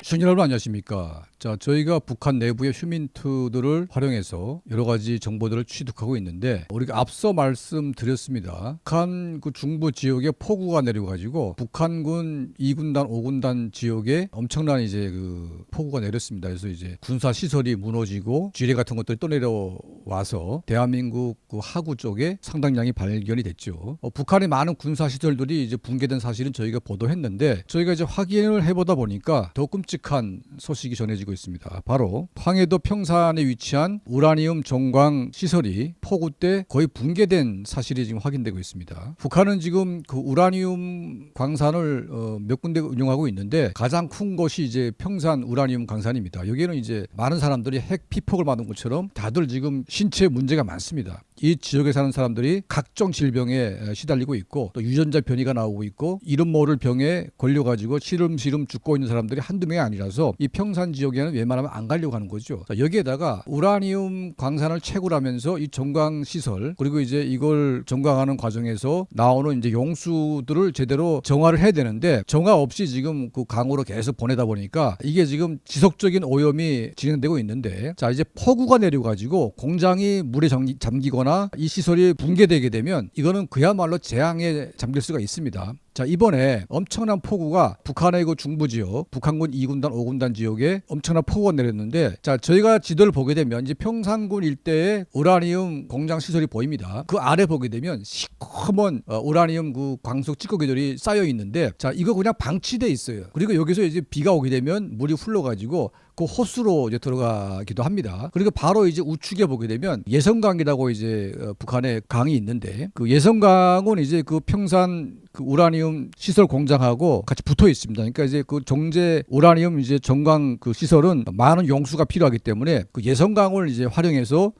시청자 여러분 안녕하십니까. 자, 저희가 북한 내부의 휴민트들을 활용해서 여러 가지 정보들을 취득하고 있는데, 우리가 앞서 말씀드렸습니다. 북한 그 중부 지역에 폭우가 내려가지고 북한군 2군단, 5군단 지역에 엄청난 이제 그 폭우가 내렸습니다. 그래서 이제 군사 시설이 무너지고 지뢰 같은 것들이 또 내려와서 대한민국 그 하구 쪽에 상당량이 발견이 됐죠. 북한의 많은 군사 시설들이 이제 붕괴된 사실은 저희가 보도했는데, 저희가 이제 확인을 해보다 보니까 더 끔찍한 소식이 전해지고 있습니다. 바로 황해도 평산에 위치한 우라늄 정광 시설이 폭우 때 거의 붕괴된 사실이 지금 확인되고 있습니다. 북한은 지금 그 우라늄 광산을 몇 군데 운영하고 있는데, 가장 큰 곳이 이제 평산 우라늄 광산입니다. 여기는 이제 많은 사람들이 핵 피폭을 맞은 것처럼 다들 지금 신체 문제가 많습니다. 이 지역에 사는 사람들이 각종 질병에 시달리고 있고, 또 유전자 변이가 나오고 있고, 이름 모를 병에 걸려가지고 시름시름 죽고 있는 사람들이 한두 명이 아니라서 이 평산 지역에는 웬만하면 안 가려고 하는 거죠. 자, 여기에다가 우라늄 광산을 채굴하면서 이 정광 시설, 그리고 이제 이걸 정광하는 과정에서 나오는 이제 용수들을 제대로 정화를 해야 되는데, 정화 없이 지금 그 강으로 계속 보내다 보니까 이게 지금 지속적인 오염이 진행되고 있는데, 자, 이제 폭우가 내려가지고 공장이 물에 잠기거나 이 시설이 붕괴되게 되면 이거는 그야말로 재앙에 잠길 수가 있습니다. 자, 이번에 엄청난 폭우가 북한의 그 중부 지역, 북한군 2군단, 5군단 지역에 엄청난 폭우가 내렸는데, 자, 저희가 지도를 보게 되면 이제 평산군 일대에 우라늄 공장 시설이 보입니다. 그 아래 보게 되면 시커먼 우라늄 그 광석 찌꺼기들이 쌓여 있는데, 자, 이거 그냥 방치돼 있어요. 그리고 여기서 이제 비가 오게 되면 물이 흘러가지고 그 호수로 이제 들어가기도 합니다. 그리고 바로 이제 우측에 보게 되면 예성강이라고 이제 북한의 강이 있는데, 그 예성강은 이제 그 평산 그 우라늄 시설 공장하고 같이 붙어 있습니다. 그러니까 이제 그 정제 우라늄 이제 정광 그 시설은 많은 용수가 필요하기 때문에 그 예성강을 이제 활용해서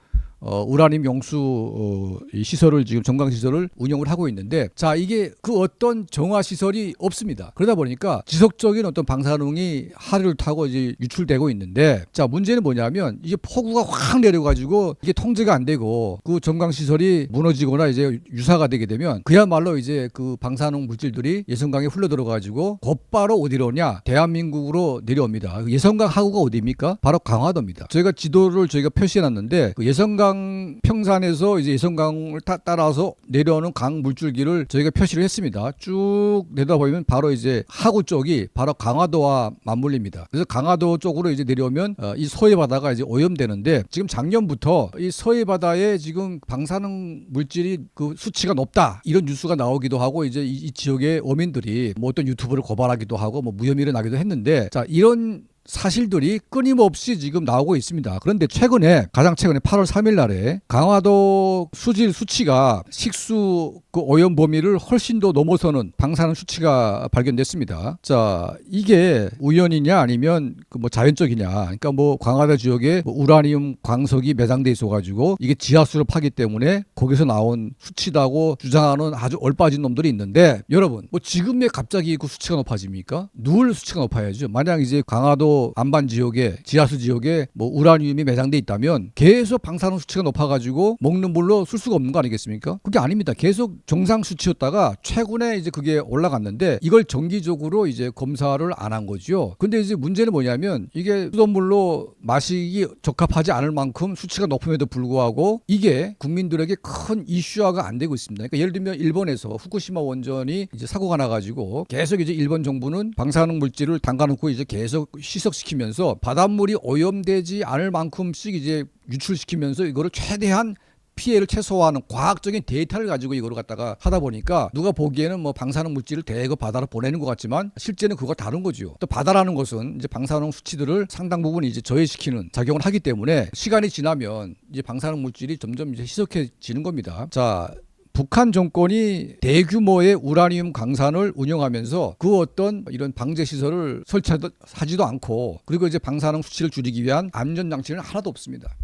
우라늄 용수 이 시설을 지금 정광 시설을 운영을 하고 있는데, 자, 이게 그 어떤 정화 시설이 없습니다. 그러다 보니까 지속적인 어떤 방사능이 하류를 타고 이제 유출되고 있는데, 자, 문제는 뭐냐면 이게 폭우가 확 내려가지고 이게 통제가 안 되고 그 정광 시설이 무너지거나 이제 유사가 되게 되면 그야말로 이제 그 방사능 물질들이 예성강에 흘러 들어가지고 곧바로 어디로 오냐, 대한민국으로 내려옵니다. 예성강 하구가 어디입니까? 바로 강화도입니다. 저희가 지도를 저희가 표시해놨는데, 그 예성강 평산에서 이제 예성강을 따라서 내려오는 강 물줄기를 저희가 표시를 했습니다. 쭉 내려보면 바로 이제 하구 쪽이 바로 강화도와 맞물립니다. 그래서 강화도 쪽으로 이제 내려오면 이 서해 바다가 이제 오염되는데, 지금 작년부터 이 서해 바다에 지금 방사능 물질이 그 수치가 높다, 이런 뉴스가 나오기도 하고, 이제 이 지역의 어민들이 뭐 어떤 유튜브를 고발하기도 하고 뭐 무혐의를 나기도 했는데, 자, 이런 사실들이 끊임없이 지금 나오고 있습니다. 그런데 가장 최근에 8월 3일 날에 강화도 수질 수치가 식수 그 오염 범위를 훨씬 더 넘어서는 방사능 수치가 발견됐습니다. 자, 이게 우연이냐 아니면 그 뭐 자연적이냐. 그러니까 뭐 강화도 지역에 뭐 우라늄 광석이 매장돼 있어가지고 이게 지하수를 파기 때문에 거기서 나온 수치다고 주장하는 아주 얼빠진 놈들이 있는데, 여러분, 뭐 지금에 갑자기 그 수치가 높아집니까? 늘 수치가 높아야죠. 만약 이제 강화도 안반 지역에, 지하수 지역에 뭐 우라늄이 매장돼 있다면 계속 방사능 수치가 높아가지고 먹는 물로 쓸 수가 없는 거 아니겠습니까? 그게 아닙니다. 계속 정상 수치였다가 최근에 이제 그게 올라갔는데, 이걸 정기적으로 이제 검사를 안 한 거죠. 근데 이제 문제는 뭐냐면, 이게 수돗물로 마시기 적합하지 않을 만큼 수치가 높음에도 불구하고 이게 국민들에게 큰 이슈화가 안 되고 있습니다. 그러니까 예를 들면 일본에서 후쿠시마 원전이 이제 사고가 나가지고 계속 이제 일본 정부는 방사능 물질을 담가놓고 이제 계속 희석시키면서 바닷물이 오염되지 않을 만큼씩 이제 유출시키면서 이거를 최대한 피해를 최소화하는 과학적인 데이터를 가지고 이거를 갖다가 하다 보니까, 누가 보기에는 뭐 방사능 물질을 대거 바다로 보내는 것 같지만 실제는 그거 다른 거죠. 또 바다라는 것은 이제 방사능 수치들을 상당 부분 이제 저해시키는 작용을 하기 때문에 시간이 지나면 이제 방사능 물질이 점점 이제 희석해지는 겁니다. 자, 북한 정권이 대규모의 우라늄 광산을 운영하면서 그 어떤 이런 방제 시설을 설치하지도 않고, 그리고 이제 방사능 수치를 줄이기 위한 안전 장치는 하나도 없습니다.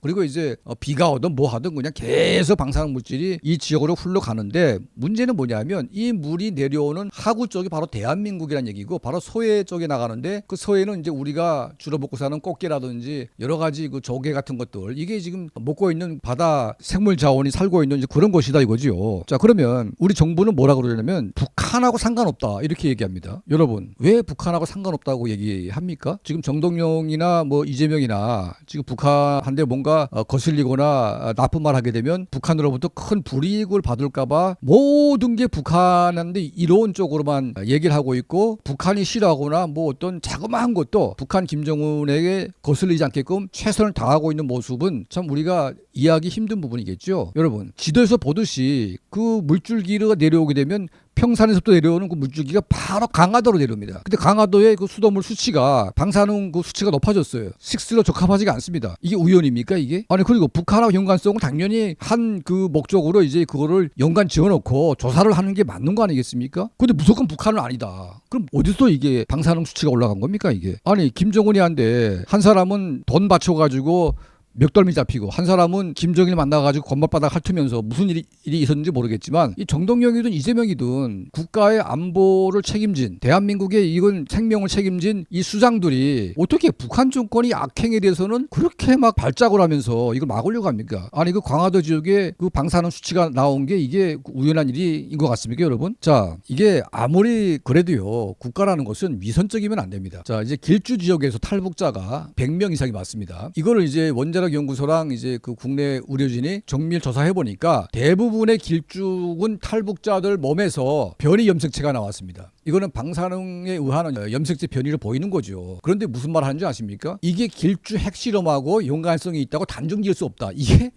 그리고 이제 비가 오든 뭐 하든 그냥 계속 방사능 물질이 이 지역으로 흘러가는데 문제는 뭐냐면 이 물이 내려오는 하구 쪽이 바로 대한민국이라는 얘기고 바로 서해 쪽에 나가는데 그 서해는 이제 우리가 주로 먹고 사는 꽃게라든지 여러 가지 그 조개 같은 것들 이게 지금 먹고 있는 바다 생물 자원이 살고 있는 이제 그런 곳이다 이거지요. 자, 그러면 우리 정부는 뭐라 그러냐면 북한하고 상관없다 이렇게 얘기합니다. 여러분 왜 북한하고 상관없다고 얘기합니까? 지금 정동영이나 뭐 이재명이나 지금 북한한테 뭔가 거슬리거나 나쁜 말 하게 되면 북한으로부터 큰 불이익을 받을까봐 모든 게 북한한테 이로운 쪽으로만 얘기를 하고 있고 북한이 싫어하거나 뭐 어떤 자그마한 것도 북한 김정은에게 거슬리지 않게끔 최선을 다하고 있는 모습은 참 우리가 이해하기 힘든 부분이겠죠. 여러분 지도에서 보듯이 그 물줄기가 내려오게 되면 평산에서부터 내려오는 그 물줄기가 바로 강화도로 내려옵니다. 근데 강화도의 그 수돗물 수치가 방사능 그 수치가 높아졌어요. 식수로 적합하지가 않습니다. 이게 우연입니까 이게? 아니 그리고 북한하고 연관성은 당연히 한 그 목적으로 이제 그거를 연관 지어놓고 조사를 하는 게 맞는 거 아니겠습니까? 근데 무조건 북한은 아니다. 그럼 어디서 이게 방사능 수치가 올라간 겁니까 이게? 아니 김정은이 한데 한 사람은 돈 바쳐가지고 멱덜미 잡히고 한 사람은 김정일 만나가지고 건반바닥 핥으면서 무슨 일이 있었는지 모르겠지만 이 정동영이든 이재명이든 국가의 안보를 책임진 대한민국의 이건 생명을 책임진 이 수장들이 어떻게 북한 정권이 악행에 대해서는 그렇게 막 발작을 하면서 이걸 막으려고 합니까? 아니 그 광화도 지역에 그 방사능 수치가 나온 게 이게 우연한 일인 것 같습니까 여러분? 자 이게 아무리 그래도요 국가라는 것은 위선적이면 안 됩니다. 자 이제 길주 지역에서 탈북자가 100명 이상이 왔습니다. 이거를 이제 원자력 연구소랑 이제 그 국내 의료진이 정밀 조사해 보니까 대부분의 길쭉은 탈북자들 몸에서 변이 염색체가 나왔습니다. 이거는 방사능에 의한 염색체 변이를 보이는 거죠. 그런데 무슨 말 하는지 아십니까? 이게 길쭉 핵실험하고 연관성이 있다고 단정 지을 수 없다. 이게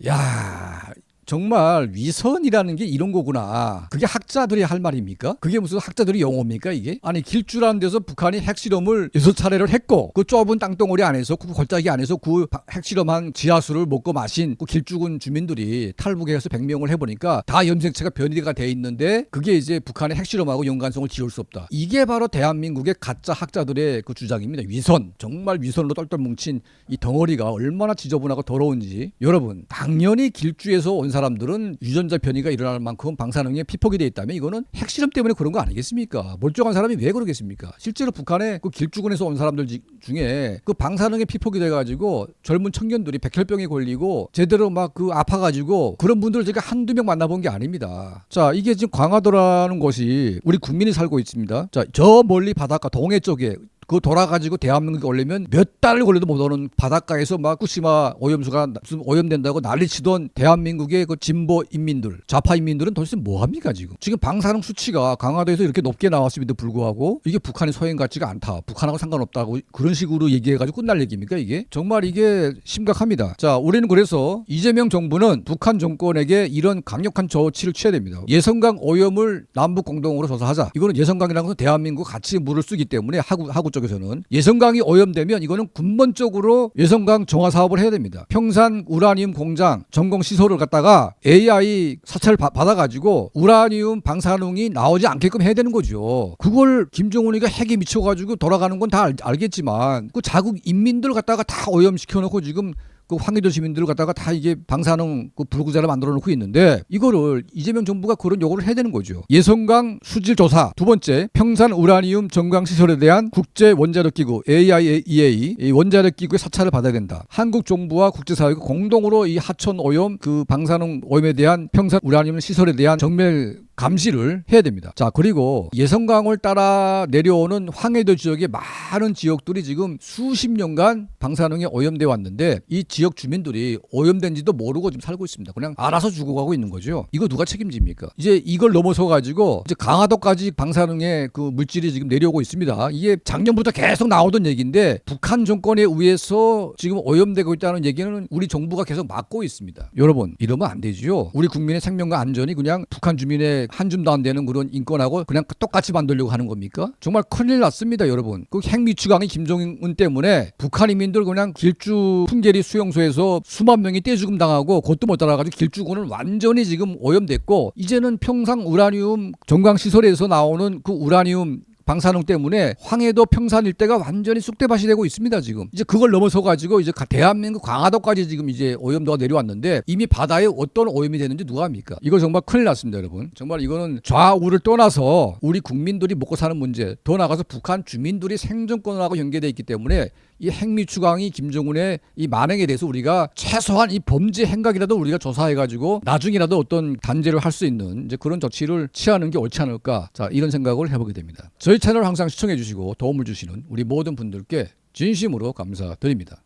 정말 위선이라는 게 이런 거구나. 그게 학자들이 할 말입니까? 그게 무슨 학자들이 용어입니까 이게? 아니 길주라는 데서 북한이 핵실험을 6차례를 했고 그 좁은 땅덩어리 안에서 그 골짜기 안에서 그 핵실험한 지하수를 먹고 마신 그 길주군 주민들이 탈북해서 100명을 해보니까 다 염색체가 변이가 돼 있는데 그게 이제 북한의 핵실험하고 연관성을 지울 수 없다. 이게 바로 대한민국의 가짜 학자들의 그 주장입니다. 위선. 정말 위선으로 똘똘 뭉친 이 덩어리가 얼마나 지저분하고 더러운지. 여러분 당연히 길주에서 온 사람들은 유전자 변이가 일어날 만큼 방사능에 피폭이 돼 있다면 이거는 핵실험 때문에 그런 거 아니겠습니까? 멀쩡한 사람이 왜 그러겠습니까? 실제로 북한의 그 길주군에서 온 사람들 중에 그 방사능에 피폭이 돼가지고 젊은 청년들이 백혈병에 걸리고 제대로 막 그 아파가지고 그런 분들을 제가 한두 명 만나본 게 아닙니다. 자 이게 지금 광화도라는 곳이 우리 국민이 살고 있습니다. 자 저 멀리 바닷가 동해 쪽에 그거 돌아가지고 대한민국에 올리면 몇 달을 걸려도 못 오는 바닷가에서 막 후쿠시마 오염수가 무슨 오염된다고 난리치던 대한민국의 그 진보 인민들, 좌파 인민들은 도대체 뭐 합니까 지금? 지금 방사능 수치가 강화도에서 이렇게 높게 나왔음에도 불구하고 이게 북한의 소행 같지가 않다. 북한하고 상관없다고 그런 식으로 얘기해가지고 끝날 얘기입니까 이게? 정말 이게 심각합니다. 자, 우리는 그래서 이재명 정부는 북한 정권에게 이런 강력한 조치를 취해야 됩니다. 예성강 오염을 남북 공동으로 조사하자. 이거는 예성강이라는 것은 대한민국 같이 물을 쓰기 때문에 하구 쪽에서는 예성강이 오염되면 이거는 근본적으로 예성강 정화 사업을 해야 됩니다. 평산 우라늄 공장 점공 시설을 갖다가 AI 사찰을 받아가지고 우라늄 방사능이 나오지 않게끔 해야 되는 거죠. 그걸 김정은이가 핵에 미쳐가지고 돌아가는 건 다 알겠지만 그 자국 인민들 갖다가 다 오염시켜놓고 지금 그 황해도 시민들을 갖다가 다 이게 방사능 그 불구자를 만들어 놓고 있는데 이거를 이재명 정부가 그런 요구를 해야 되는 거죠. 예성강 수질 조사. 두 번째, 평산 우라늄 정강 시설에 대한 국제 원자력 기구 AIEA 이 원자력 기구의 사찰을 받아야 된다. 한국 정부와 국제사회가 공동으로 이 하천 오염 그 방사능 오염에 대한 평산 우라늄 시설에 대한 정밀 감시를 해야 됩니다. 자, 그리고 예성강을 따라 내려오는 황해도 지역의 많은 지역들이 지금 수십 년간 방사능에 오염돼 왔는데 이 지역 주민들이 오염된지도 모르고 지금 살고 있습니다. 그냥 알아서 죽어가고 있는 거죠. 이거 누가 책임집니까? 이제 이걸 넘어서 가지고 이제 강화도까지 방사능의 그 물질이 지금 내려오고 있습니다. 이게 작년부터 계속 나오던 얘기인데 북한 정권에 의해서 지금 오염되고 있다는 얘기는 우리 정부가 계속 막고 있습니다. 여러분 이러면 안 되죠. 우리 국민의 생명과 안전이 그냥 북한 주민의 한 줌도 안 되는 그런 인권하고 그냥 똑같이 만들려고 하는 겁니까? 정말 큰일 났습니다, 여러분. 그 핵미추강이 김정은 때문에 북한 인민들 그냥 길주 풍계리 수용소에서 수만 명이 떼죽음 당하고 곧도 못 따라가지고 길주군은 완전히 지금 오염됐고 이제는 평상 우라늄 정강 시설에서 나오는 그 우라늄 방사능 때문에 황해도 평산 일대가 완전히 쑥대밭이 되고 있습니다. 지금 이제 그걸 넘어서 가지고 이제 대한민국 강화도까지 지금 이제 오염도가 내려왔는데 이미 바다에 어떤 오염이 되는지 누가 합니까? 이거 정말 큰일 났습니다, 여러분. 정말 이거는 좌우를 떠나서 우리 국민들이 먹고 사는 문제, 더 나아가서 북한 주민들이 생존권하고 연계되어 있기 때문에 이 핵미추강이 김정은의 이 만행에 대해서 우리가 최소한 이 범죄 행각이라도 우리가 조사해가지고 나중이라도 어떤 단죄를 할 수 있는 이제 그런 조치를 취하는 게 옳지 않을까. 자, 이런 생각을 해보게 됩니다. 저희 채널 항상 시청해 주시고 도움을 주시는 우리 모든 분들께 진심으로 감사드립니다.